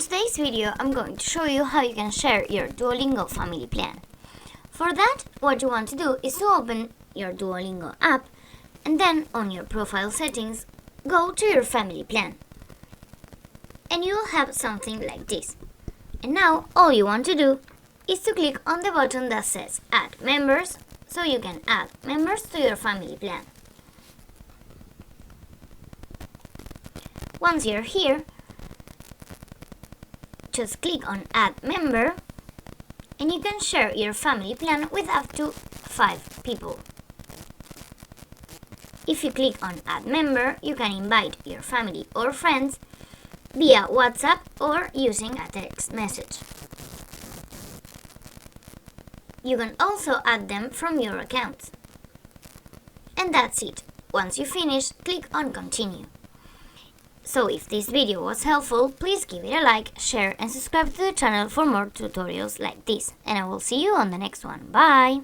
today's video, I'm going to show you how you can share your Duolingo family plan. For that, what you want to do is to open your Duolingo app and then on your profile settings, go to your family plan. And you'll have something like this. And now all you want to do is to click on the button that says Add Members, so you can add members to your family plan. Once you're here, just click on Add Member and you can share your family plan with up to 5 people. If you click on Add Member, you can invite your family or friends via WhatsApp or using a text message. You can also add them from your account. And that's it. Once you finish, click on Continue. So if this video was helpful, please give it a like, share and subscribe to the channel for more tutorials like this. And I will see you on the next one. Bye!